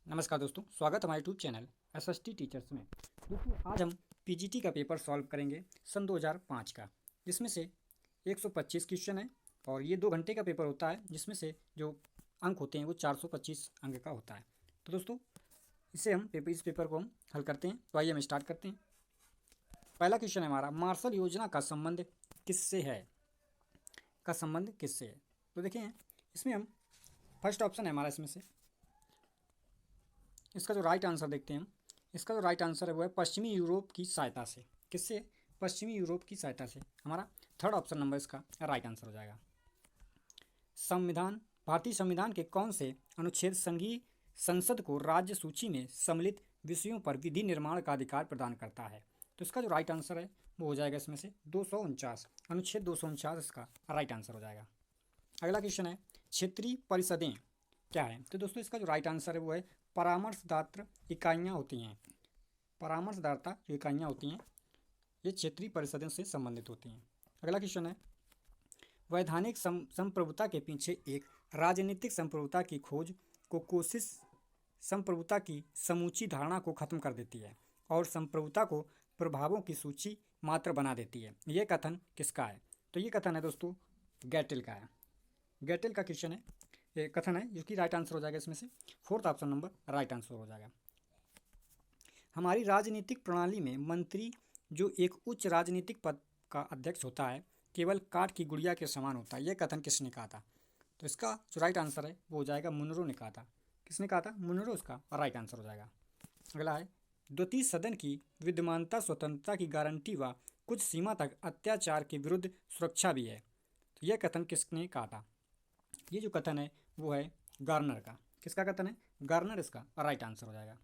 नमस्कार दोस्तों, स्वागत है हमारे यूट्यूब चैनल एसएसटी टीचर्स में। दोस्तों आज हम पीजीटी का पेपर सॉल्व करेंगे सन 2005 का, जिसमें से 125 क्वेश्चन है और ये 2 घंटे का पेपर होता है, जिसमें से जो अंक होते हैं वो 425 अंक का होता है। तो दोस्तों इस पेपर को हम हल करते हैं। तो आइए हम स्टार्ट करते हैं। पहला क्वेश्चन है हमारा, मार्शल योजना का संबंध किससे है? तो देखें, इसमें हम फर्स्ट ऑप्शन है हमारा, इसमें से इसका जो राइट आंसर देखते हैं हम। इसका जो राइट आंसर है वो है पश्चिमी यूरोप की सहायता से। किससे? पश्चिमी यूरोप की सहायता से। हमारा थर्ड ऑप्शन नंबर इसका राइट आंसर हो जाएगा। संविधान, भारतीय संविधान के कौन से अनुच्छेद संघीय संसद को राज्य सूची में सम्मिलित विषयों पर विधि निर्माण का अधिकार प्रदान करता है? तो इसका जो राइट आंसर है वो हो जाएगा इसमें से 249, अनुच्छेद 249 इसका राइट आंसर हो जाएगा। अगला क्वेश्चन है, क्षेत्रीय परिषदें क्या है? तो दोस्तों इसका जो राइट आंसर है वो है परामर्शदाता इकाइयाँ होती हैं। परामर्शदाता जो इकाइयाँ होती हैं ये क्षेत्रीय परिषदों से संबंधित होती हैं। अगला क्वेश्चन है, वैधानिक संप्रभुता के पीछे एक राजनीतिक संप्रभुता की खोज को कोशिश संप्रभुता की समूची धारणा को खत्म कर देती है और संप्रभुता को प्रभावों की सूची मात्र बना देती है। यह कथन किसका है? तो ये कथन है दोस्तों गैटेल का है। गैटेल का क्वेश्चन है, ये कथन है, जो कि राइट आंसर हो जाएगा इसमें से fourth option number right answer हो जाएगा। हमारी राजनीतिक प्रणाली में मंत्री जो एक उच्च राजनीतिक पद का अध्यक्ष होता है केवल काठ की गुड़िया के समान होता है। यह कथन किसने कहा था? तो इसका जो राइट आंसर है वो हो जाएगा मुनरो ने कहा था। किसने कहा था? मुनरो इसका राइट आंसर हो जाएगा। अगला है, द्वितीय सदन की विद्यमानता स्वतंत्रता की गारंटी व कुछ सीमा तक अत्याचार के विरुद्ध सुरक्षा भी है। तो यह कथन किसने कहा था? ये जो कथन है वो है गार्नर का। किसका कथन है? गार्नर इसका राइट आंसर हो जाएगा।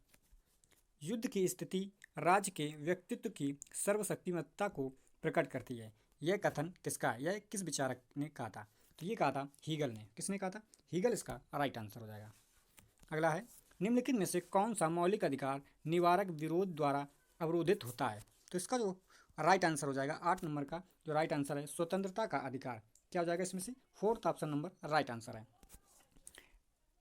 युद्ध की स्थिति राज्य के व्यक्तित्व की सर्वशक्तिमत्ता को प्रकट करती है। यह कथन किसका है? यह किस विचारक ने कहा था? तो ये कहा था हीगल ने। किसने कहा था? हीगल इसका राइट आंसर हो जाएगा। अगला है, निम्नलिखित में से कौन सा मौलिक अधिकार निवारक विरोध द्वारा अवरोधित होता है? तो इसका जो राइट आंसर हो जाएगा 8 नंबर का जो राइट आंसर है स्वतंत्रता का अधिकार। क्या हो जाएगा इसमें से? Fourth option number right answer है।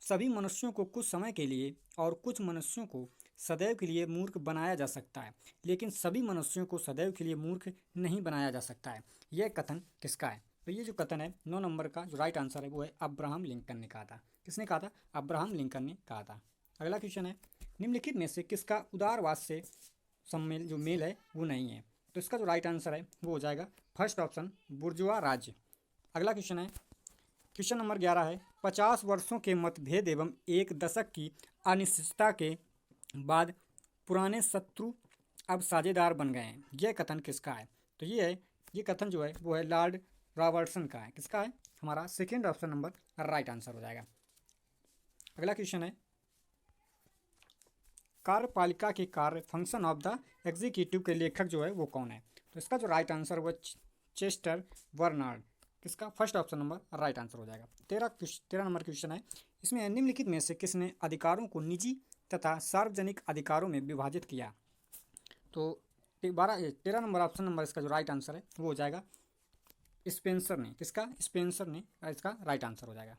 सभी मनुष्यों को कुछ समय के लिए और कुछ मनुष्यों को सदैव के लिए मूर्ख बनाया जा सकता है, लेकिन सभी मनुष्यों को सदैव के लिए मूर्ख नहीं बनाया जा सकता है। यह कथन किसका है? तो ये जो कथन है 9 नंबर का जो राइट आंसर है वो है अब्राहम लिंकन ने कहा था। किसने कहा था? अब्राहम लिंकन ने कहा था। अगला क्वेश्चन है, निम्नलिखित में से किसका उदारवाद से सम्मेल जो मेल है वो नहीं है? तो इसका जो राइट आंसर है वो हो जाएगा फर्स्ट ऑप्शन बुर्जुआ राज्य। अगला क्वेश्चन है, क्वेश्चन नंबर 11 है, 50 वर्षों के मतभेद एवं एक दशक की अनिश्चितता के बाद पुराने शत्रु अब साझेदार बन गए हैं। यह कथन किसका है? तो ये कथन जो है वो है लॉर्ड रॉबर्टसन का है। किसका है? हमारा second option number right answer हो जाएगा। अगला क्वेश्चन है, कार्यपालिका के कार्य फंक्शन ऑफ द एग्जीक्यूटिव के लेखक जो है वो कौन है? तो इसका जो राइट आंसर वो चेस्टर बर्नार्ड। किसका? First option number right answer हो जाएगा। 13 नंबर क्वेश्चन है, इसमें निम्नलिखित में से किसने अधिकारों को निजी तथा सार्वजनिक अधिकारों में विभाजित किया? तो 13 नंबर ऑप्शन नंबर इसका जो राइट आंसर है वो हो जाएगा स्पेंसर ने। किसका? स्पेंसर ने इसका राइट आंसर हो जाएगा।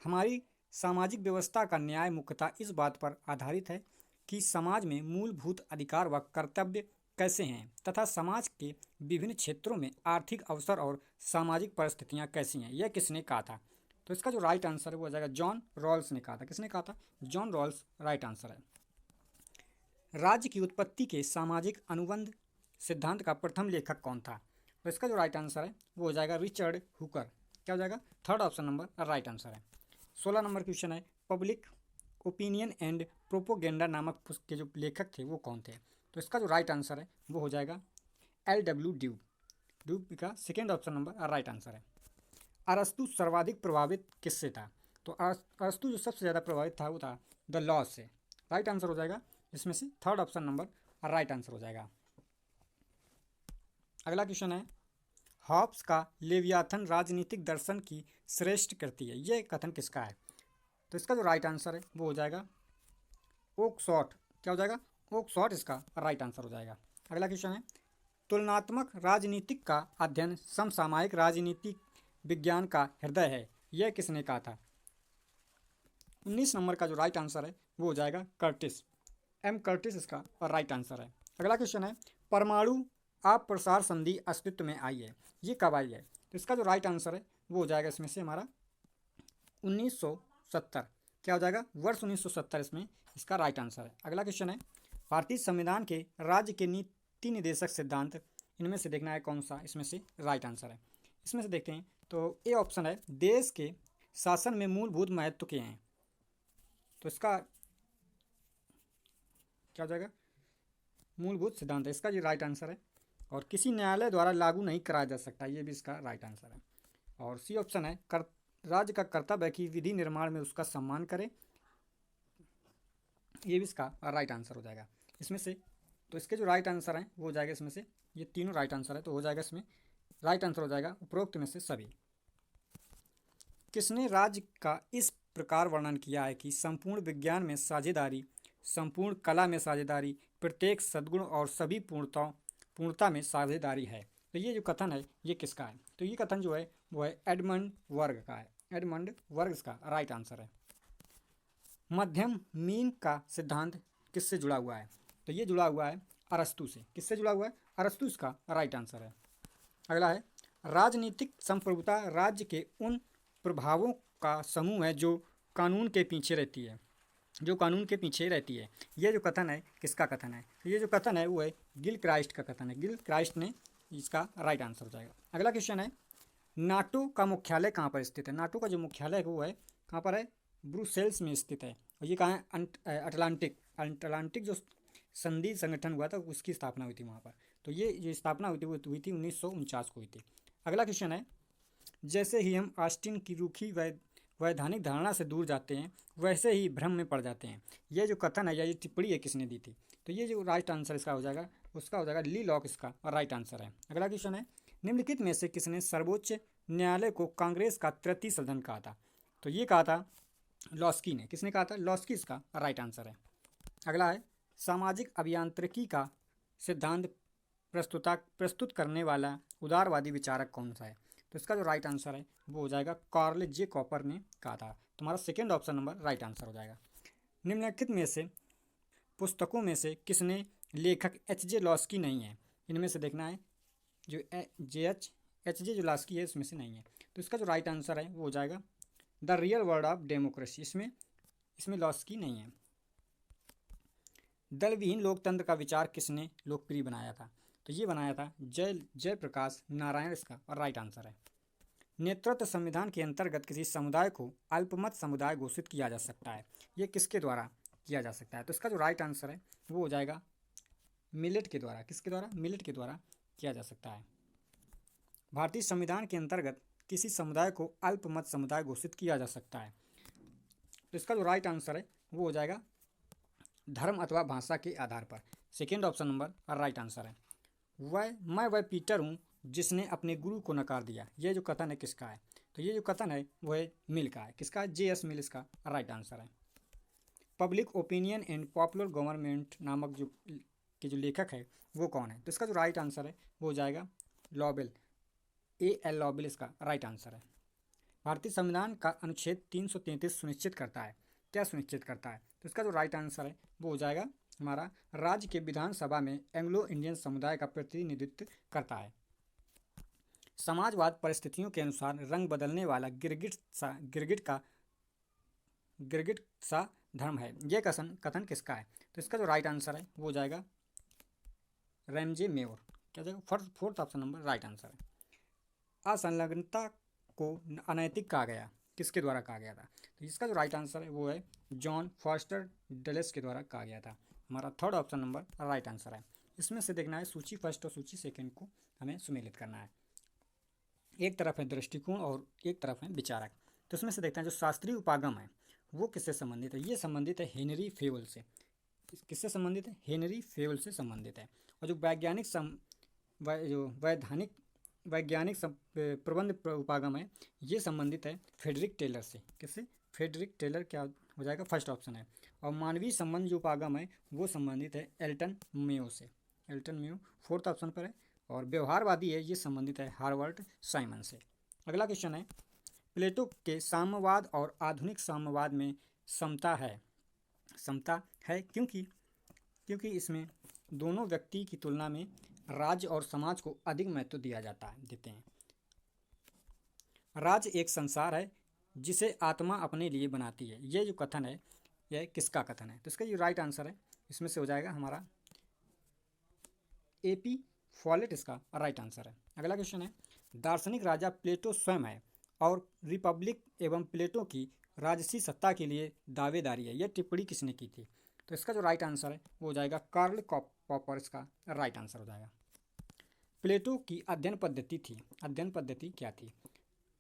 हमारी सामाजिक व्यवस्था का न्याय मुख्यतः इस बात पर आधारित है कि समाज में मूलभूत अधिकार व कर्तव्य कैसे हैं तथा समाज के विभिन्न क्षेत्रों में आर्थिक अवसर और सामाजिक परिस्थितियां कैसी हैं। यह किसने कहा था? तो इसका जो राइट आंसर है वो हो जाएगा जॉन रॉल्स ने कहा था। किसने कहा था? जॉन रॉल्स राइट आंसर है। राज्य की उत्पत्ति के सामाजिक अनुबंध सिद्धांत का प्रथम लेखक कौन था? तो इसका जो राइट आंसर है वो हो जाएगा रिचर्ड हुकर। क्या हो जाएगा? Third option number right answer है। 16 नंबर क्वेश्चन है, पब्लिक ओपिनियन एंड प्रोपोगेंडा नामक पुस्तक के जो लेखक थे वो कौन थे? तो इसका जो राइट आंसर है वो हो जाएगा LW ड्यूब। ड्यूब का second option number right answer है। अरस्तु सर्वाधिक प्रभावित किससे था? तो अरस्तु जो सबसे ज़्यादा प्रभावित था वो था द लॉ से। राइट आंसर हो जाएगा इसमें से third option number right answer हो जाएगा। अगला क्वेश्चन है, हॉब्स का लेवियाथन राजनीतिक दर्शन की श्रेष्ठ करती है। यह कथन किसका है? तो इसका जो राइट आंसर है वो हो जाएगा ओकशॉट। क्या हो जाएगा? ओकशॉट इसका राइट आंसर हो जाएगा। अगला क्वेश्चन है, तुलनात्मक राजनीतिक का अध्ययन समसामयिक राजनीतिक विज्ञान का हृदय है। यह किसने कहा था? 19 नंबर का जो राइट आंसर है वो हो जाएगा कर्टिस, एम कर्टिस इसका राइट आंसर है। अगला क्वेश्चन है परमाणु आप प्रसार संधि अस्तित्व में आई है, ये कब आई है? तो इसका जो राइट आंसर है वो हो जाएगा इसमें से हमारा 1970। क्या हो जाएगा? वर्ष 1970 इसमें इसका राइट आंसर है। अगला क्वेश्चन है भारतीय संविधान के राज्य के नीति निर्देशक सिद्धांत इनमें से देखना है कौन सा इसमें से राइट आंसर है। इसमें से देखते हैं तो ए ऑप्शन है देश के शासन में मूलभूत महत्व के हैं, तो इसका क्या हो जाएगा? मूलभूत सिद्धांत है, इसका ये राइट आंसर है। और किसी न्यायालय द्वारा लागू नहीं कराया जा सकता, ये भी इसका राइट आंसर है। और सी ऑप्शन है राज्य का कर्तव्य है कि विधि निर्माण में उसका सम्मान करे, ये भी इसका राइट आंसर हो जाएगा। इसमें से तो इसके जो राइट आंसर हैं वो हो जाएगा इसमें से, ये तीनों राइट आंसर है, तो हो जाएगा इसमें राइट आंसर हो जाएगा उपरोक्त में से सभी। किसने राज्य का इस प्रकार वर्णन किया है कि संपूर्ण विज्ञान में साझेदारी, संपूर्ण कला में साझेदारी, प्रत्येक सद्गुण और सभी पूर्णता में साझेदारी है? तो ये जो कथन है ये किसका है? तो ये कथन जो है वो है एडमंड वर्ग का है, एडमंड वर्ग इसका राइट आंसर है। मध्यम मीन का सिद्धांत किससे जुड़ा हुआ है? तो ये जुड़ा हुआ है अरस्तु से। किससे जुड़ा हुआ है? अरस्तु इसका राइट आंसर है। अगला है राजनीतिक संप्रभुता राज्य के उन प्रभावों का समूह है जो कानून के पीछे रहती है, जो कानून के पीछे रहती है। ये जो कथन है किसका कथन है? ये जो कथन है वो है गिल क्राइस्ट का कथन है, गिल क्राइस्ट ने इसका राइट आंसर हो जाएगा। अगला क्वेश्चन है नाटो का मुख्यालय कहाँ पर स्थित है? नाटो का जो मुख्यालय है वो है कहाँ पर है? ब्रुसेल्स में स्थित है। और ये कहाँ है? अटलांटिक जो संधि संगठन हुआ था उसकी स्थापना हुई थी वहाँ पर। तो ये जो स्थापना हुई थी वो हुई थी 1949 को हुई थी। अगला क्वेश्चन है जैसे ही हम ऑस्टिन की रूखी वैधानिक धारणा से दूर जाते हैं वैसे ही भ्रम में पड़ जाते हैं। ये जो कथन है या ये टिप्पणी है किसने दी थी? तो ये जो राइट आंसर इसका हो जाएगा उसका हो जाएगा ली लॉक, इसका राइट आंसर है। अगला क्वेश्चन है निम्नलिखित में से किसने सर्वोच्च न्यायालय को कांग्रेस का तृतीय सदन कहा था? तो ये कहा था लॉस्की ने। किसने कहा था? लॉस्की इसका राइट आंसर है। अगला है सामाजिक अभियांत्रिकी का सिद्धांत प्रस्तुत करने वाला उदारवादी विचारक कौन सा है? तो इसका जो राइट आंसर है वो हो जाएगा कार्ल जे कॉपर ने कहा था। तुम्हारा second option number right answer हो जाएगा। निम्नलिखित में से पुस्तकों में से किसने लेखक एच जे लॉस्की नहीं है? इनमें से देखना है जो एच जे जो लॉस्की है इसमें से नहीं है। तो इसका जो राइट आंसर है वो हो जाएगा the real world of democracy, इसमें लॉस्की नहीं है। दलविहीन लोकतंत्र का विचार किसने लोकप्रिय बनाया था? तो ये बनाया था जयप्रकाश नारायण, इसका राइट आंसर है। नेतृत्व संविधान के अंतर्गत किसी समुदाय को अल्पमत समुदाय घोषित किया जा सकता है, ये किसके द्वारा किया जा सकता है? तो इसका जो राइट आंसर है वो हो जाएगा मिलेट के द्वारा। किसके द्वारा? मिलेट के द्वारा किया जा सकता है। भारतीय संविधान के अंतर्गत किसी समुदाय को अल्पमत समुदाय घोषित किया जा सकता है, तो इसका जो राइट आंसर है वो हो जाएगा धर्म अथवा भाषा के आधार पर। Second option number right answer है। मैं वह पीटर हूँ जिसने अपने गुरु को नकार दिया, ये जो कथन है किसका है? तो ये जो कथन है वो है मिल का है। किसका है? जे एस मिल इसका राइट आंसर है। Public opinion and popular government नामक जो लेखक है वो कौन है? तो इसका जो राइट आंसर है वो हो जाएगा लॉबेल, ए एल लॉबेल इसका राइट आंसर है। भारतीय संविधान का अनुच्छेद 333 सुनिश्चित करता है, क्या सुनिश्चित करता है? तो इसका जो राइट आंसर है वो हो जाएगा हमारा राज्य के विधानसभा में एंग्लो इंडियन समुदाय का प्रतिनिधित्व करता है। समाजवाद परिस्थितियों के अनुसार रंग बदलने वाला गिरगिट सा धर्म है, यह कथन किसका है? तो इसका जो राइट आंसर है वो हो जाएगा रैमजे मेयोर। क्या जाएगा? Fourth option number right answer है। असंलग्नता को अनैतिक कहा गया, किसके द्वारा कहा गया था? तो इसका जो राइट आंसर है वो है जॉन फॉस्टर डलेस के द्वारा कहा गया था। हमारा third option number right answer है। इसमें से देखना है सूची फर्स्ट और सूची सेकंड को हमें सुमेलित करना है। एक तरफ है दृष्टिकोण और एक तरफ है विचारक। तो इसमें से देखते हैं जो शास्त्रीय उपागम है वो किससे संबंधित है? ये संबंधित है हेनरी फेवल से। किससे संबंधित है? हेनरी फेवल से संबंधित है। और जो वैज्ञानिक प्रबंध उपागम है ये संबंधित है फेडरिक टेलर से। किससे? फेडरिक टेलर क्या हो जाएगा? फर्स्ट ऑप्शन है। और मानवीय संबंध जो उपागम है वो संबंधित है एल्टन मेयो से, एल्टन मेयो फोर्थ ऑप्शन पर है। और व्यवहारवादी है ये संबंधित है हार्वर्ड साइमन से। अगला क्वेश्चन है प्लेटो के साम्यवाद और आधुनिक साम्यवाद में समता है। समता है क्योंकि इसमें दोनों व्यक्ति की तुलना में राज्य और समाज को अधिक महत्व दिया जाता है देते हैं। राज्य एक संसार है जिसे आत्मा अपने लिए बनाती है। ये जो कथन है यह किसका कथन है? तो इसका जो राइट आंसर है इसमें से हो जाएगा हमारा एपी फॉलेट इसका राइट आंसर है। अगला क्वेश्चन है, दार्शनिक राजा प्लेटो स्वयं है और रिपब्लिक एवं प्लेटो की राजसी सत्ता के लिए दावेदारी है। यह टिप्पणी किसने की थी? तो इसका जो राइट आंसर है वो हो जाएगा कार्ल पॉपर इसका राइट आंसर हो जाएगा। प्लेटो की अध्ययन पद्धति क्या थी?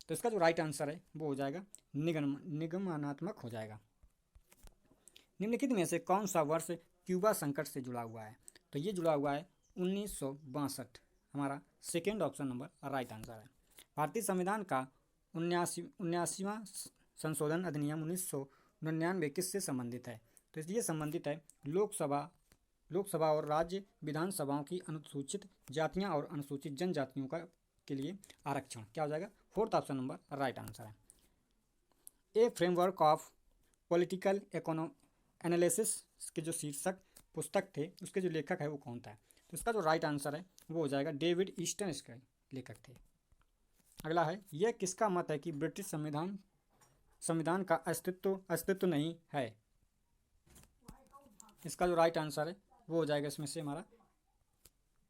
तो इसका जो राइट आंसर है वो हो जाएगा निगमनात्मक हो जाएगा। निम्नलिखित में से कौन सा वर्ष क्यूबा संकट से जुड़ा हुआ है? तो ये जुड़ा हुआ है 1962। हमारा second option number right answer है। भारतीय संविधान का 79वां संशोधन अधिनियम 1999 किससे संबंधित है? तो इसलिए संबंधित है लोकसभा और राज्य विधानसभाओं की अनुसूचित जातियां और अनुसूचित जनजातियों के लिए आरक्षण। क्या हो जाएगा? Fourth option number right answer है। ए फ्रेमवर्क ऑफ पॉलिटिकल एनालिसिस के जो शीर्षक पुस्तक थे उसके जो लेखक है वो कौन था? तो इसका जो राइट आंसर है वो हो जाएगा डेविड ईस्टन इसके लेखक थे। अगला है, यह किसका मत है कि ब्रिटिश संविधान का अस्तित्व नहीं है? इसका जो राइट आंसर है वो हो जाएगा इसमें से हमारा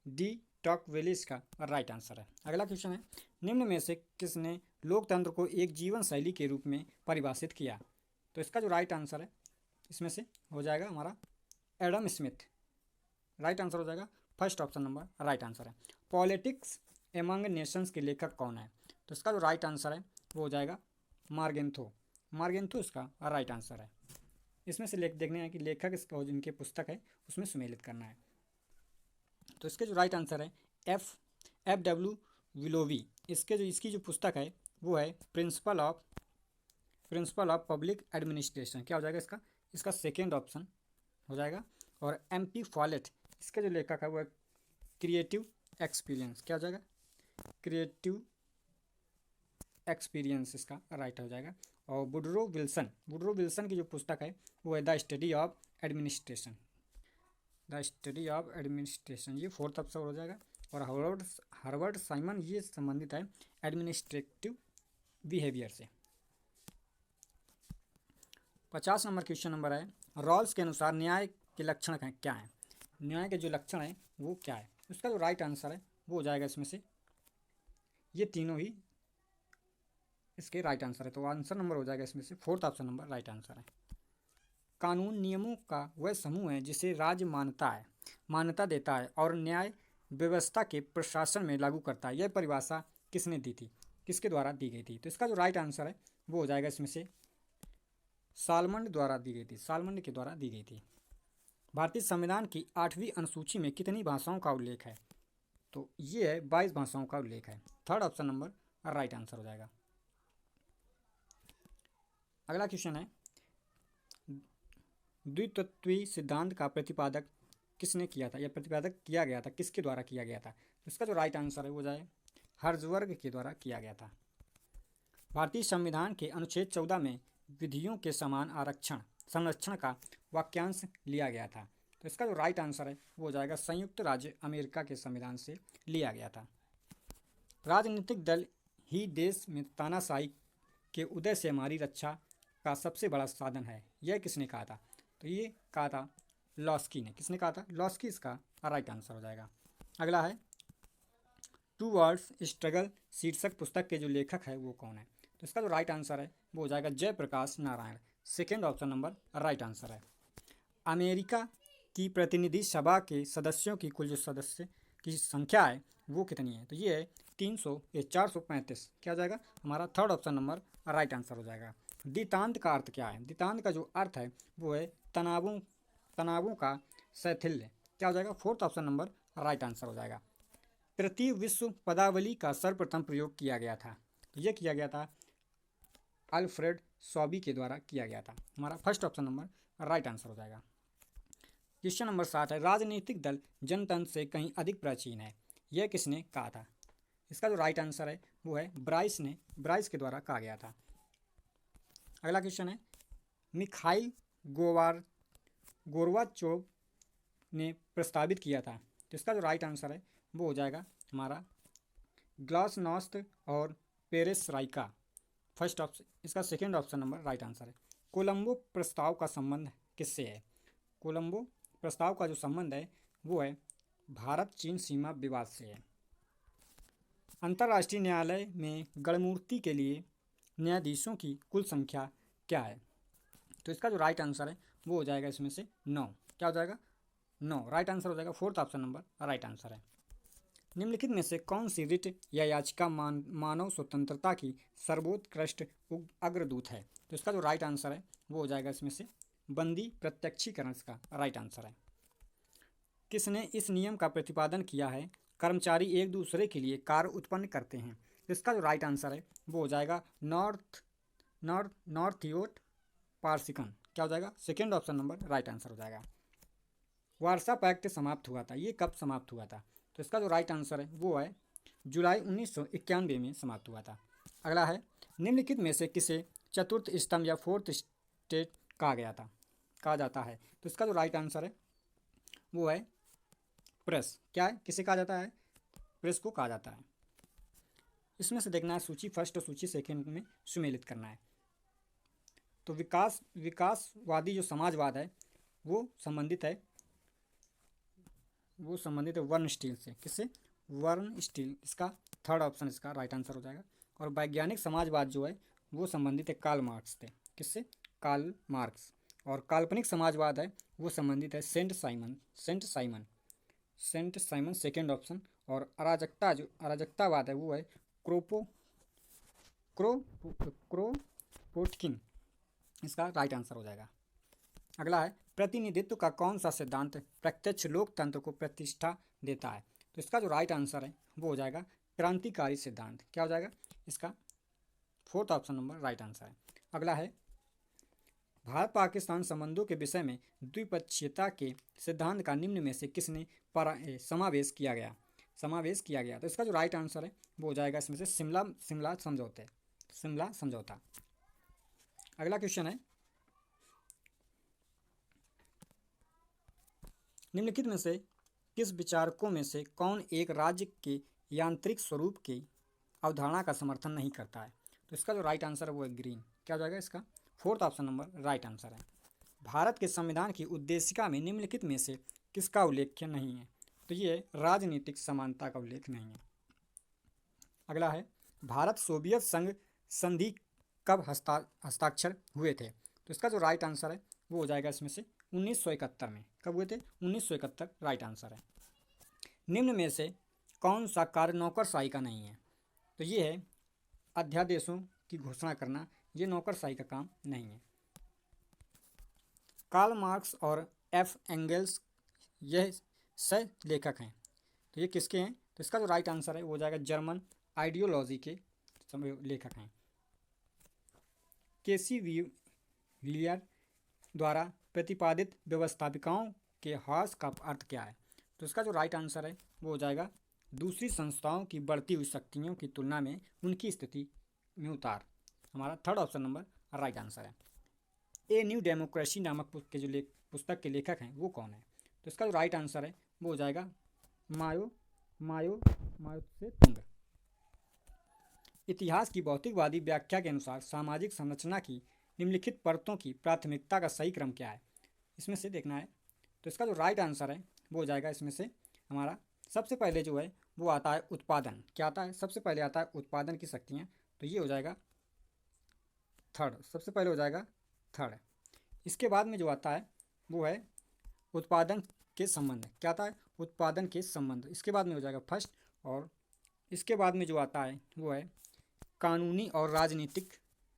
डी टॉकवेलिस का राइट आंसर है। अगला क्वेश्चन है, निम्न में से किसने लोकतंत्र को एक जीवन शैली के रूप में परिभाषित किया? तो इसका जो राइट आंसर है इसमें से हो जाएगा हमारा एडम स्मिथ। राइट आंसर हो जाएगा first option number right answer है। पॉलिटिक्स एमंग नेशंस के लेखक कौन है? तो इसका जो राइट आंसर है वो हो जाएगा मार्गेंथो इसका राइट आंसर है। इसमें से देखने हैं कि लेखक इसका जिनके पुस्तक है उसमें सुमेलित करना है। तो इसके जो राइट आंसर है एफ डब्ल्यू विलोवी। इसकी जो पुस्तक है वो है प्रिंसिपल ऑफ पब्लिक एडमिनिस्ट्रेशन। क्या हो जाएगा इसका सेकेंड ऑप्शन हो जाएगा। और एमपी फॉलेट इसके जो लेखक है वो है क्रिएटिव एक्सपीरियंस। क्या हो जाएगा? क्रिएटिव एक्सपीरियंस इसका राइट हो जाएगा। और वुडरो विल्सन की जो पुस्तक है वो है द स्टडी ऑफ एडमिनिस्ट्रेशन। ये फोर्थ ऑप्शन हो जाएगा। और हार्वर्ड साइमन ये संबंधित है एडमिनिस्ट्रेटिव बिहेवियर से। 50 नंबर क्वेश्चन नंबर है, रॉल्स के अनुसार न्याय के लक्षण क्या हैं? न्याय के जो लक्षण हैं वो क्या है? उसका जो राइट आंसर है वो हो जाएगा इसमें से ये तीनों ही इसके राइट आंसर है। तो आंसर नंबर हो जाएगा इसमें से fourth option number right answer है। कानून नियमों का वह समूह है जिसे राज्य मान्यता देता है और न्याय व्यवस्था के प्रशासन में लागू करता है। यह परिभाषा किसने दी थी? किसके द्वारा दी गई थी? तो इसका जो राइट आंसर है वो हो जाएगा इसमें से सालमंड के द्वारा दी गई थी। भारतीय संविधान की 8वीं अनुसूची में कितनी भाषाओं का उल्लेख है? तो ये है 22 भाषाओं का उल्लेख है। Third option number right answer हो जाएगा। अगला क्वेश्चन है, द्वितत्वीय सिद्धांत का प्रतिपादक किसने किया था? यह प्रतिपादक किया गया था किसके द्वारा किया गया था? तो इसका जो राइट आंसर है वो जाए हर्जवर्ग के द्वारा किया गया था। भारतीय संविधान के अनुच्छेद 14 में विधियों के समान संरक्षण का वाक्यांश लिया गया था। तो इसका जो राइट आंसर है वो हो जाएगा संयुक्त राज्य अमेरिका के संविधान से लिया गया था। राजनीतिक दल ही देश में तानाशाही के उदय से हमारी रक्षा का सबसे बड़ा साधन है। यह किसने कहा था? तो ये कहा था लॉस्की ने। किसने कहा था? लॉस्की इसका राइट आंसर हो जाएगा। अगला है, टू वर्ड्स स्ट्रगल शीर्षक पुस्तक के जो लेखक है वो कौन है? तो इसका जो राइट आंसर है वो हो जाएगा Jayaprakash Narayan. Second option number right answer है। अमेरिका की प्रतिनिधि सभा के सदस्यों की कुल जो सदस्य की संख्या है वो कितनी है? तो ये है 435। क्या हो जाएगा? हमारा third option number right answer हो जाएगा। द्वितांत का अर्थ क्या है? द्वितांत का जो अर्थ है वो है तनावों का शैथिल्य। क्या हो जाएगा? Fourth option number right answer हो जाएगा। तृतीय विश्व पदावली का सर्वप्रथम प्रयोग किया गया था। तो ये किया गया था अल्फ्रेड सॉबी के द्वारा किया गया था। हमारा first option number right answer हो जाएगा। क्वेश्चन नंबर 7 है, राजनीतिक दल जनतंत्र से कहीं अधिक प्राचीन है। यह किसने कहा था? इसका जो राइट आंसर है वो है ब्राइस के द्वारा कहा गया था। अगला क्वेश्चन है, मिखाइल गोर्बाचोव ने प्रस्तावित किया था? तो इसका जो राइट आंसर है वो हो जाएगा हमारा ग्लासनोस्त और पेरेस्ट्राइका। फर्स्ट ऑप्शन, इसका second option number right answer है। कोलंबो प्रस्ताव का संबंध किससे है? कोलंबो प्रस्ताव का जो संबंध है वो है भारत चीन सीमा विवाद से है। अंतर्राष्ट्रीय न्यायालय में गणमूर्ति के लिए न्यायाधीशों की कुल संख्या क्या है? तो इसका जो राइट आंसर है वो हो जाएगा इसमें से 9। क्या हो जाएगा? 9 राइट आंसर हो जाएगा। Fourth option number right answer है। निम्नलिखित में से कौन सी रिट या याचिका मानव स्वतंत्रता की सर्वोत्कृष्ट अग्रदूत है? तो इसका जो राइट आंसर है वो हो जाएगा इसमें से बंदी प्रत्यक्षीकरण का राइट आंसर है। किसने इस नियम का प्रतिपादन किया है कर्मचारी एक दूसरे के लिए कार्य उत्पन्न करते हैं? तो इसका जो राइट आंसर है वो हो जाएगा नॉर्थियोट पार्सिकन। क्या हो जाएगा? Second option number right answer हो जाएगा। वार्सा पैक्ट समाप्त हुआ था, ये कब समाप्त हुआ था? तो इसका जो राइट आंसर है वो है जुलाई 1991 में समाप्त हुआ था। अगला है निम्नलिखित में से किसे चतुर्थ स्तंभ या फोर्थ स्टेट कहा जाता है? तो इसका जो राइट आंसर है वो है प्रेस। क्या है? किसे कहा जाता है? प्रेस को कहा जाता है। इसमें से देखना है सूची फर्स्ट और सूची सेकेंड में सुमेलित करना है। तो विकासवादी जो समाजवाद है वो संबंधित है वर्ण स्टील से। किससे? वर्ण स्टील। इसका थर्ड ऑप्शन इसका राइट आंसर हो जाएगा। और वैज्ञानिक समाजवाद जो है वो संबंधित है कार्ल मार्क्स से। किससे? Karl Marx. और काल्पनिक समाजवाद है वो संबंधित है सेंट साइमन सेकेंड ऑप्शन। और अराजकतावाद है वो है क्रोपोटकिन। इसका राइट आंसर हो जाएगा। अगला है प्रतिनिधित्व का कौन सा सिद्धांत प्रत्यक्ष लोकतंत्र को प्रतिष्ठा देता है? तो इसका जो राइट आंसर है वो हो जाएगा क्रांतिकारी सिद्धांत। क्या हो जाएगा? इसका fourth option number right answer है। अगला है भारत पाकिस्तान संबंधों के विषय में द्विपक्षीयता के सिद्धांत का निम्न में से किसने समावेश किया गया? तो इसका जो राइट आंसर है वो हो जाएगा इसमें से शिमला समझौता। अगला क्वेश्चन है निम्नलिखित में से किस विचारकों में से कौन एक राज्य के यांत्रिक स्वरूप की अवधारणा का समर्थन नहीं करता है? तो इसका जो राइट आंसर है वो है ग्रीन। क्या हो जाएगा? इसका fourth option number right answer है। भारत के संविधान की उद्देशिका में निम्नलिखित में से किसका उल्लेख नहीं है? तो ये राजनीतिक समानता का उल्लेख नहीं है। अगला है भारत सोवियत संघ संधि कब हस्ताक्षर हुए थे? तो इसका जो राइट आंसर है वो हो जाएगा इसमें से 1971 में। कब हुए थे? 1971 राइट आंसर है। निम्न में से कौन सा कार्य नौकरशाही का नहीं है? तो ये है अध्यादेशों की घोषणा करना, ये नौकरशाही का काम नहीं है। कार्ल मार्क्स और एफ एंगल्स यह सह लेखक हैं, तो ये किसके हैं? तो इसका जो राइट आंसर है वो हो जाएगा जर्मन आइडियोलॉजी के लेखक हैं। केसी विलियर द्वारा प्रतिपादित व्यवस्थापिकाओं के ह्रास का अर्थ क्या है? तो इसका जो राइट आंसर है वो हो जाएगा दूसरी संस्थाओं की बढ़ती हुई शक्तियों की तुलना में उनकी स्थिति में उतार। हमारा third option number right answer है। ए न्यू डेमोक्रेसी नामक पुस्तक के लेखक हैं वो कौन है? तो इसका जो राइट आंसर है वो हो जाएगा माओ से तुंग। इतिहास की भौतिकवादी व्याख्या के अनुसार सामाजिक संरचना की निम्नलिखित परतों की प्राथमिकता का सही क्रम क्या है? इसमें से देखना है। तो इसका जो राइट आंसर है वो हो जाएगा इसमें से हमारा सबसे पहले जो है वो आता है उत्पादन। क्या आता है? सबसे पहले आता है उत्पादन की शक्तियाँ, तो ये हो जाएगा थर्ड। सबसे पहले हो जाएगा थर्ड। इसके बाद में जो आता है वो है उत्पादन के संबंध। क्या आता है? उत्पादन के संबंध। इसके बाद में हो जाएगा फर्स्ट। और इसके बाद में जो आता है वो है कानूनी और राजनीतिक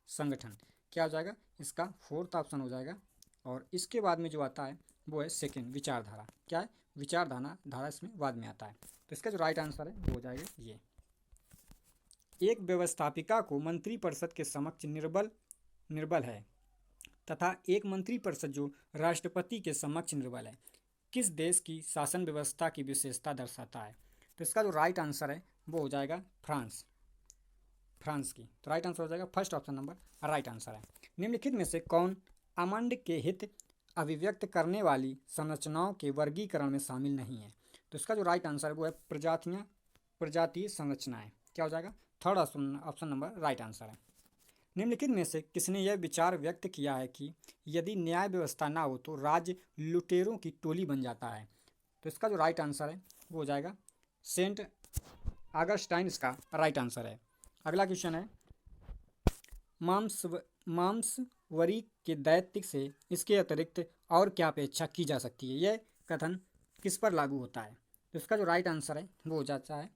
संगठन। क्या हो जाएगा? इसका फोर्थ ऑप्शन हो जाएगा। और इसके बाद में जो आता है वो है सेकंड विचारधारा। क्या है? विचारधारा इसमें बाद में आता है। तो इसका जो राइट आंसर है वो हो जाएगा ये। एक व्यवस्थापिका को मंत्रिपरिषद के समक्ष निर्बल है तथा एक मंत्रिपरिषद जो राष्ट्रपति के समक्ष निर्बल है किस देश की शासन व्यवस्था की विशेषता दर्शाता है? तो इसका जो राइट आंसर है वो हो जाएगा फ्रांस की। तो राइट आंसर हो जाएगा first option number right answer है। निम्नलिखित में से कौन आमंड के हित अभिव्यक्त करने वाली संरचनाओं के वर्गीकरण में शामिल नहीं है। तो इसका जो राइट आंसर है वो है प्रजातीय संरचनाएं। क्या हो जाएगा? Third option number right answer है। निम्नलिखित में से किसने यह विचार व्यक्त किया है कि यदि न्याय व्यवस्था ना हो तो राज्य लुटेरों की टोली बन जाता है? तो इसका जो राइट आंसर है वो हो जाएगा सेंट ऑगस्टाइन, इसका राइट आंसर है। अगला क्वेश्चन है, मांसवरी के दैत्य से इसके अतिरिक्त और क्या अपेक्षा की जा सकती है? यह कथन किस पर लागू होता है? तो इसका जो राइट आंसर है वो हो जाता है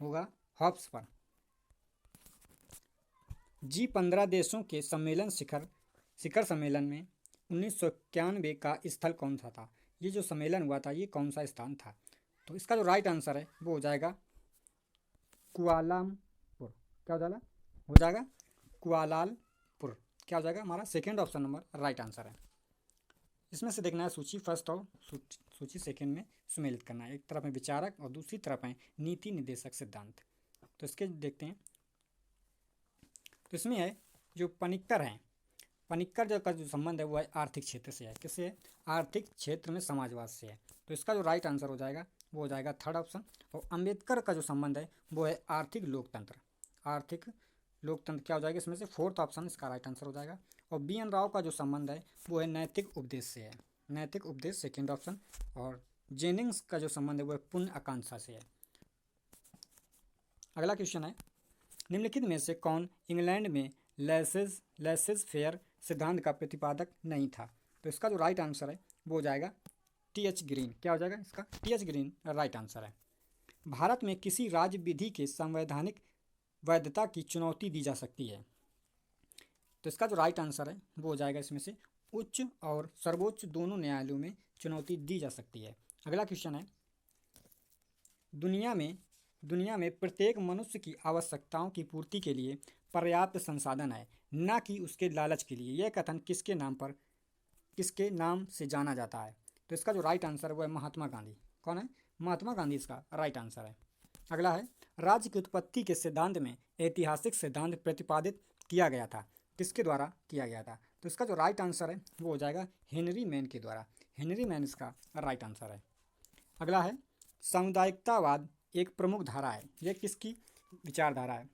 होगा हॉब्स पर। G15 देशों के शिखर सम्मेलन में 1991 का स्थल कौन सा था? ये जो सम्मेलन हुआ था ये कौन सा स्थान था? तो इसका जो राइट आंसर है वो हो जाएगा कुआलालंपुर। क्या हो जाएगा कुआलालंपुर। क्या हो जाएगा? हमारा second option number right answer है। इसमें से देखना है सूची फर्स्ट और सूची सेकेंड में सुमेलित करना है। एक तरफ है विचारक और दूसरी तरफ है नीति निर्देशक सिद्धांत। तो इसके देखते हैं। तो इसमें है जो पनिक्कर हैं, पनिक्कर जो का जो संबंध है वो है आर्थिक क्षेत्र से है। किससे है? आर्थिक क्षेत्र में समाजवाद से है। तो इसका जो राइट आंसर हो जाएगा वो हो जाएगा थर्ड ऑप्शन। और अंबेडकर का जो संबंध है वो है आर्थिक लोकतंत्र। आर्थिक लोकतंत्र क्या हो जाएगा? इसमें से फोर्थ ऑप्शन इसका राइट आंसर हो जाएगा। और BN राव का जो संबंध है वो है नैतिक उपदेश से है। नैतिक उपदेश सेकेंड ऑप्शन। और जेनिंग्स का जो संबंध है वो है पुण्य आकांक्षा से है। अगला क्वेश्चन है, निम्नलिखित में से कौन इंग्लैंड में लेसेज फेयर सिद्धांत का प्रतिपादक नहीं था? तो इसका जो राइट आंसर है वो हो जाएगा TH ग्रीन। क्या हो जाएगा? इसका TH ग्रीन राइट आंसर है। भारत में किसी राज्य विधि के संवैधानिक वैधता की चुनौती दी जा सकती है? तो इसका जो राइट आंसर है वो हो जाएगा इसमें से उच्च और सर्वोच्च दोनों न्यायालयों में चुनौती दी जा सकती है। अगला क्वेश्चन है, दुनिया में प्रत्येक मनुष्य की आवश्यकताओं की पूर्ति के लिए पर्याप्त संसाधन है, न कि उसके लालच के लिए। यह कथन किसके नाम से जाना जाता है? तो इसका जो राइट आंसर है वो है महात्मा गांधी। कौन है? महात्मा गांधी इसका राइट आंसर है। अगला है, राज्य की उत्पत्ति के सिद्धांत में ऐतिहासिक सिद्धांत प्रतिपादित किया गया था, किसके द्वारा किया गया था? तो इसका जो राइट आंसर है वो हो जाएगा हेनरी मैन के द्वारा। हेनरी मैन इसका राइट आंसर है। अगला है, सामुदायिकतावाद एक प्रमुख धारा है, यह किसकी विचारधारा है?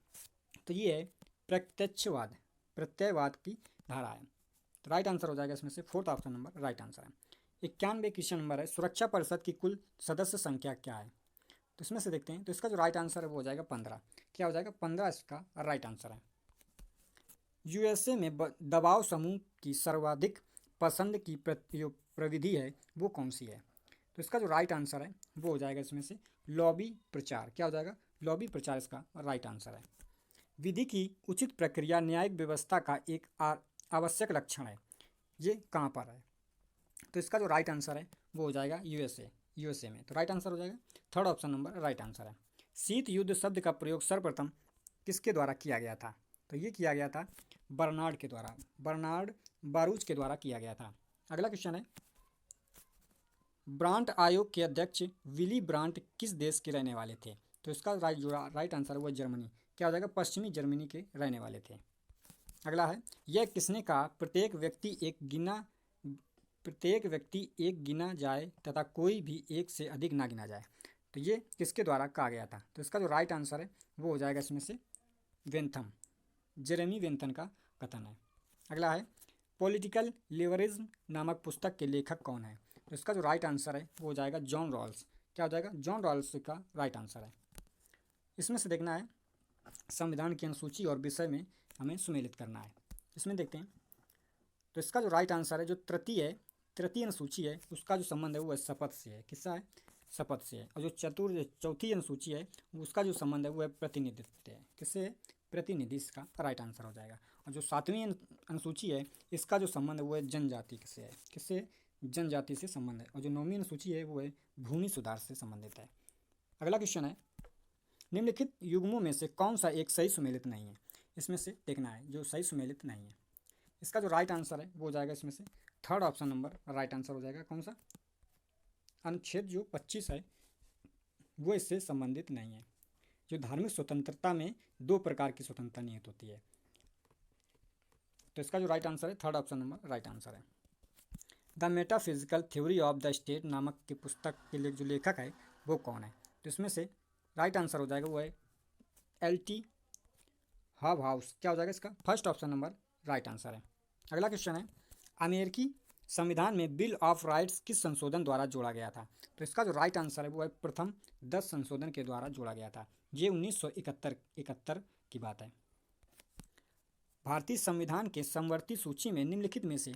तो ये है प्रत्ययवाद की धारा है। तो राइट आंसर हो जाएगा इसमें से fourth option number right answer है। 91 क्वेश्चन नंबर है, सुरक्षा परिषद की कुल सदस्य संख्या क्या है? तो इसमें से देखते हैं। तो इसका जो राइट आंसर है वो हो जाएगा 15। क्या हो जाएगा? 15 इसका राइट आंसर है। USA में दबाव समूह की सर्वाधिक पसंद की प्रविधि है वो कौन सी है? तो इसका जो राइट आंसर है वो हो जाएगा इसमें से लॉबी प्रचार। क्या हो जाएगा? लॉबी प्रचार इसका राइट आंसर है। विधि की उचित प्रक्रिया न्यायिक व्यवस्था का एक आवश्यक लक्षण है, ये कहाँ पर है? तो इसका जो राइट आंसर है वो हो जाएगा यूएसए में। तो राइट आंसर हो जाएगा third option number right answer है। शीत युद्ध शब्द का प्रयोग सर्वप्रथम किसके द्वारा किया गया था? तो ये किया गया था बर्नार्ड बारूच के द्वारा किया गया था। अगला क्वेश्चन है, ब्रांट आयोग के अध्यक्ष विली ब्रांट किस देश के रहने वाले थे? तो इसका राइट आंसर वो जर्मनी। क्या हो जाएगा? पश्चिमी जर्मनी के रहने वाले थे। अगला है, यह किसने कहा प्रत्येक व्यक्ति एक गिना जाए तथा कोई भी एक से अधिक ना गिना जाए? तो ये किसके द्वारा कहा गया था? तो इसका जो राइट आंसर है वो हो जाएगा इसमें से वेंथम, जेरेमी वेंथम का कथन है। अगला है, पॉलिटिकल लिबरलिज्म नामक पुस्तक के लेखक कौन है? तो इसका जो राइट आंसर है वो हो जाएगा जॉन रॉल्स। क्या हो जाएगा? जॉन रॉल्स का राइट आंसर है। इसमें से देखना है संविधान की अनुसूची और विषय में हमें सुमेलित करना है। इसमें देखते हैं। तो इसका जो राइट आंसर है, जो तृतीय अनुसूची है उसका जो संबंध है वो शपथ से है। किसका है? शपथ से है। और जो चौथी अनुसूची है उसका जो संबंध है वो है प्रतिनिधित्व है। किससे? प्रतिनिधि, इसका राइट आंसर हो जाएगा। और जो 7वीं अनुसूची है इसका जो संबंध है वो है जनजाति से है। किससे? जनजाति से संबंध है। और जो 9वीं अनुसूची है वो है भूमि सुधार से संबंधित है। अगला क्वेश्चन है, निम्नलिखित युग्मों में से कौन सा एक सही सुमेलित नहीं है? इसमें से देखना है जो सही सुमेलित नहीं है। इसका जो राइट आंसर है वो हो जाएगा इसमें से third option number right answer हो जाएगा। कौन सा? अनुच्छेद जो 25 है वो इससे संबंधित नहीं है। जो धार्मिक स्वतंत्रता में 2 प्रकार की स्वतंत्रता निहित होती है। तो इसका जो राइट आंसर है third option number right answer है। The metaphysical theory of the state नामक की पुस्तक के लिए जो लेखक है वो कौन है? तो इसमें से राइट आंसर हो जाएगा वो है एल.टी. हॉबहाउस। क्या हो जाएगा इसका? First option number right answer है। अगला क्वेश्चन है, अमेरिकी संविधान में बिल ऑफ राइट्स किस संशोधन द्वारा जोड़ा गया था? तो इसका जो राइट आंसर है वो है प्रथम 10 संशोधन के द्वारा जोड़ा गया था। ये 1971 की बात है। भारतीय संविधान के समवर्ती सूची में निम्नलिखित में से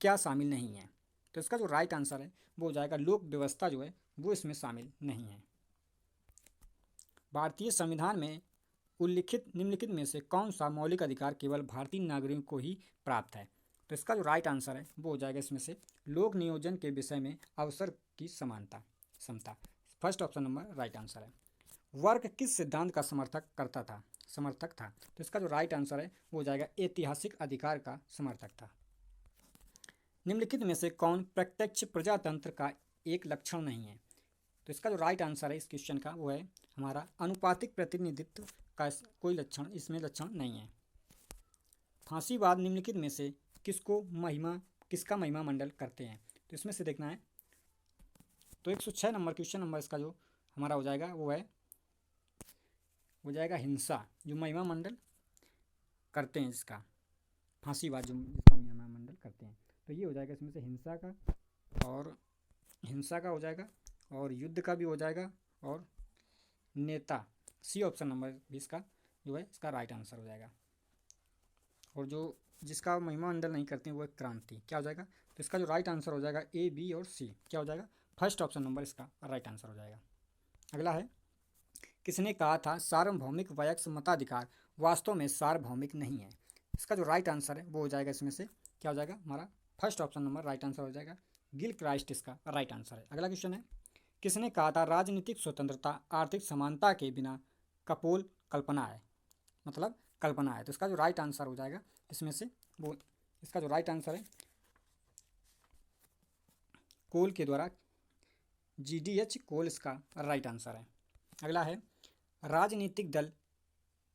क्या शामिल नहीं है? तो इसका जो राइट आंसर है वो हो जाएगा लोक व्यवस्था जो है वो इसमें शामिल नहीं है। भारतीय संविधान में उल्लिखित निम्नलिखित में से कौन सा मौलिक अधिकार केवल भारतीय नागरिकों को ही प्राप्त है? तो इसका जो राइट आंसर है वो हो जाएगा इसमें से लोक नियोजन के विषय में अवसर की समानता समता। First option number right answer है। वर्ग किस सिद्धांत का समर्थक था? तो इसका जो राइट आंसर है वो हो जाएगा ऐतिहासिक अधिकार का समर्थक था। निम्नलिखित में से कौन प्रत्यक्ष प्रजातंत्र का एक लक्षण नहीं है? तो इसका जो राइट आंसर है इस क्वेश्चन का वो है हमारा अनुपातिक प्रतिनिधित्व का कोई लक्षण इसमें लक्षण नहीं है। फांसीवाद निम्नलिखित में से किसका महिमा मंडल करते हैं? तो इसमें से देखना है तो 106 नंबर क्वेश्चन नंबर इसका जो हमारा हो जाएगा वो हो जाएगा हिंसा जो महिमा मंडल करते हैं, जिसका फांसीवाद जिसका महिमा मंडल करते हैं। तो ये हो जाएगा इसमें से हिंसा का हो जाएगा और युद्ध का भी हो जाएगा और नेता। सी ऑप्शन नंबर भी इसका जो है इसका राइट आंसर हो जाएगा। और जो जिसका महिमा मंडल नहीं करते हैं वो है क्रांति। क्या हो जाएगा? तो इसका जो राइट आंसर हो जाएगा ए, बी और सी। क्या हो जाएगा? फर्स्ट ऑप्शन नंबर इसका राइट आंसर हो जाएगा। अगला है, किसने कहा था सार्वभौमिक वयस्क मताधिकार वास्तव में सार्वभौमिक नहीं है? इसका जो राइट आंसर है वो हो जाएगा इसमें से क्या हो जाएगा हमारा first option number right answer हो जाएगा गिल क्राइस्ट इसका राइट आंसर है। अगला क्वेश्चन है, किसने कहा था राजनीतिक स्वतंत्रता आर्थिक समानता के बिना कपोल कल्पना है, मतलब कल्पना है? तो इसका जो राइट आंसर हो जाएगा इसमें से वो इसका जो राइट आंसर है कोल के द्वारा GDH कोल इसका राइट आंसर है। अगला है, राजनीतिक दल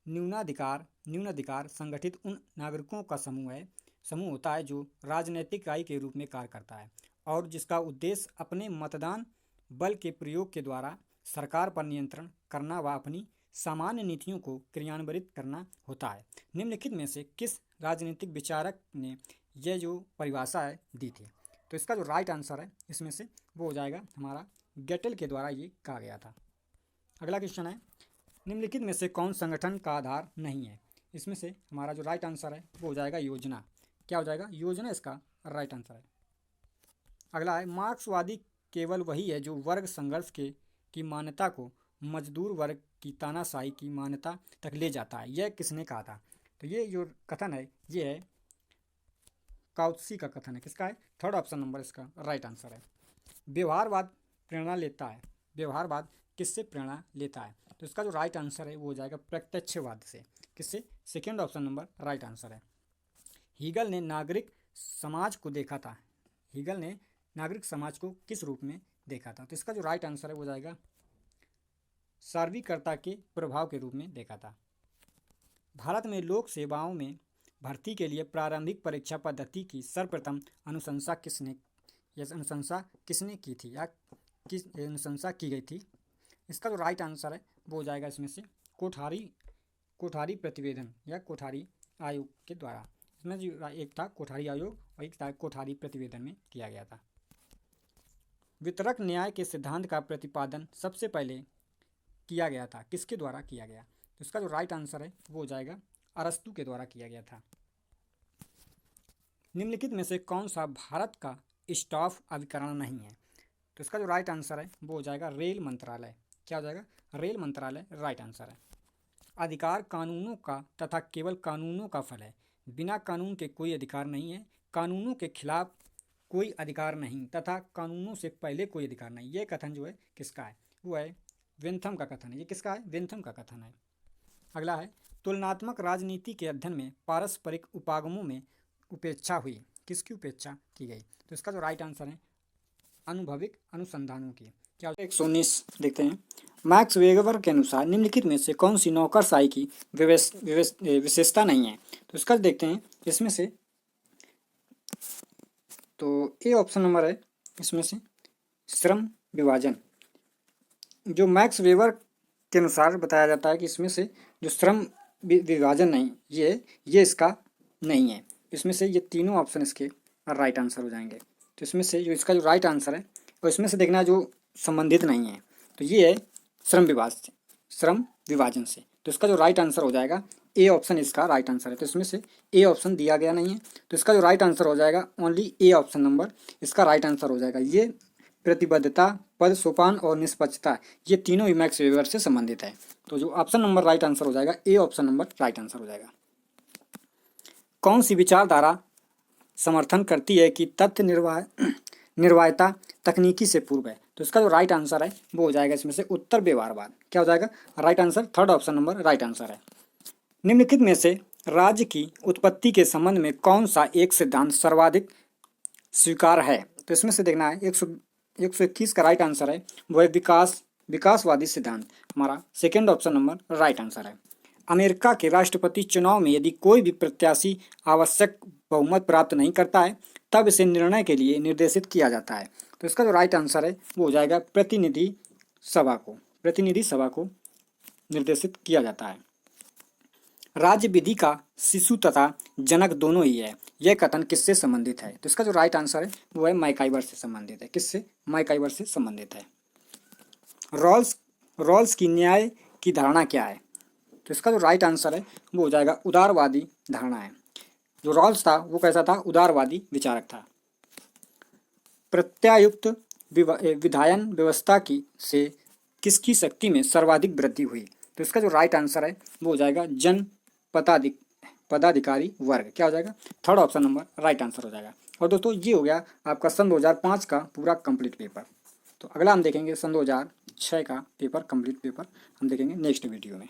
न्यूनाधिकार संगठित उन नागरिकों का समूह होता है जो राजनीतिक इकाई के रूप में कार्य करता है और जिसका उद्देश्य अपने मतदान बल के प्रयोग के द्वारा सरकार पर नियंत्रण करना व अपनी सामान्य नीतियों को क्रियान्वित करना होता है। निम्नलिखित में से किस राजनीतिक विचारक ने यह जो परिभाषा है दी थी? तो इसका जो राइट आंसर है इसमें से वो हो जाएगा हमारा गेटल के द्वारा ये कहा गया था। अगला क्वेश्चन है, निम्नलिखित में से कौन संगठन का आधार नहीं है? इसमें से हमारा जो राइट आंसर है वो हो जाएगा योजना। क्या हो जाएगा? योजना इसका राइट आंसर है। अगला है, मार्क्सवादी केवल वही है जो वर्ग संघर्ष की मान्यता को मजदूर वर्ग की तानाशाही की मान्यता तक ले जाता है। यह किसने कहा था? तो ये जो कथन है ये है काउत्सी का कथन है। किसका है? थर्ड ऑप्शन नंबर इसका राइट आंसर है। व्यवहारवाद किससे प्रेरणा लेता है? तो इसका जो राइट आंसर है वो हो जाएगा प्रत्यक्षवाद से। किससे? Second option number right answer है। हीगल ने नागरिक समाज को किस रूप में देखा था? तो इसका जो राइट आंसर है वो जाएगा सार्वभौमिकता के प्रभाव के रूप में देखा था। भारत में लोक सेवाओं में भर्ती के लिए प्रारंभिक परीक्षा पद्धति की सर्वप्रथम अनुशंसा किसने की थी या किस अनुशंसा की गई थी? इसका जो राइट आंसर है वो हो जाएगा इसमें से कोठारी प्रतिवेदन या कोठारी आयोग के द्वारा। इसमें जो एक था कोठारी आयोग और एक था कोठारी प्रतिवेदन में किया गया था। वितरक न्याय के सिद्धांत का प्रतिपादन सबसे पहले किया गया था, किसके द्वारा किया गया? तो इसका जो राइट आंसर है वो हो जाएगा अरस्तु के द्वारा किया गया था। निम्नलिखित में से कौन सा भारत का स्टाफ अभिकरण नहीं है? तो इसका जो राइट आंसर है वो हो जाएगा रेल मंत्रालय। क्या हो जाएगा? रेल मंत्रालय राइट आंसर है। अधिकार कानूनों का तथा केवल कानूनों का फल है। बिना कानून के कोई अधिकार नहीं है। कानूनों के खिलाफ कोई अधिकार नहीं तथा कानूनों से पहले कोई अधिकार नहीं। ये कथन जो है किसका है? वो है बेंथम का कथन है। ये किसका है? बेंथम का कथन है। अगला है, तुलनात्मक राजनीति के अध्ययन में पारस्परिक उपागमों में उपेक्षा हुई। किसकी उपेक्षा की गई? तो इसका जो राइट आंसर है अनुभविक अनुसंधानों की। क्या 119 देखते हैं। मैक्स वेबर के अनुसार निम्नलिखित में से कौन सी नौकरशाही की विशेषता नहीं है? तो इसका देखते हैं इसमें से। तो ए ऑप्शन नंबर है इसमें से श्रम विभाजन। जो मैक्स वेबर के अनुसार बताया जाता है कि इसमें से जो श्रम विभाजन नहीं, ये इसका नहीं है। इसमें से ये तीनों ऑप्शन इसके राइट आंसर हो जाएंगे। तो इसमें से जो इसका जो राइट आंसर है और इसमें से देखना जो संबंधित नहीं है, तो ये है श्रम विभाजन से। तो इसका जो राइट आंसर हो जाएगा ए ऑप्शन इसका राइट आंसर है। तो इसमें से ए ऑप्शन दिया गया नहीं है, तो इसका जो राइट आंसर हो जाएगा ओनली ए ऑप्शन नंबर इसका राइट आंसर हो जाएगा। ये प्रतिबद्धता, पद सोपान और निष्पक्षता, ये तीनों ही मैक्स वेबर से संबंधित है। तो जो ऑप्शन नंबर राइट आंसर हो जाएगा A option number right answer हो जाएगा। कौन सी विचारधारा समर्थन करती है कि तथ्य निर्वायता तकनीकी से पूर्व है? तो इसका जो राइट आंसर है वो हो जाएगा इसमें से उत्तर व्यवहारवाद। क्या हो जाएगा right answer? Third option number right answer है। निम्नलिखित में से राज्य की उत्पत्ति के संबंध में कौन सा एक सिद्धांत सर्वाधिक स्वीकार है? तो इसमें से देखना है 121 का राइट आंसर है वो है विकासवादी सिद्धांत। हमारा second option number right answer है। अमेरिका के राष्ट्रपति चुनाव में यदि कोई भी प्रत्याशी आवश्यक बहुमत प्राप्त नहीं करता है तब इसे निर्णय के लिए निर्देशित किया जाता है। तो इसका जो राइट आंसर है वो हो जाएगा प्रतिनिधि सभा को निर्देशित किया जाता है। राज्य विधि का शिशु तथा जनक दोनों ही है, यह कथन किससे संबंधित है? तो इसका जो राइट आंसर है वो है मैकाइवर से संबंधित है। किससे? मैकाइवर से संबंधित है। रॉल्स की न्याय की धारणा क्या है? तो इसका जो राइट आंसर है वो हो जाएगा उदारवादी धारणा है। जो रॉल्स था वो कैसा था? उदारवादी विचारक था। प्रत्यायुक्त विधायन व्यवस्था की से किसकी शक्ति में सर्वाधिक वृद्धि हुई? तो इसका जो राइट आंसर है वो हो जाएगा जन पदाधिकारी वर्ग। क्या हो जाएगा? Third option number right answer हो जाएगा। और दोस्तों ये हो गया आपका सन 2005 का पूरा कंप्लीट पेपर। तो अगला हम देखेंगे सन 2006 का पेपर, कंप्लीट पेपर हम देखेंगे नेक्स्ट वीडियो में।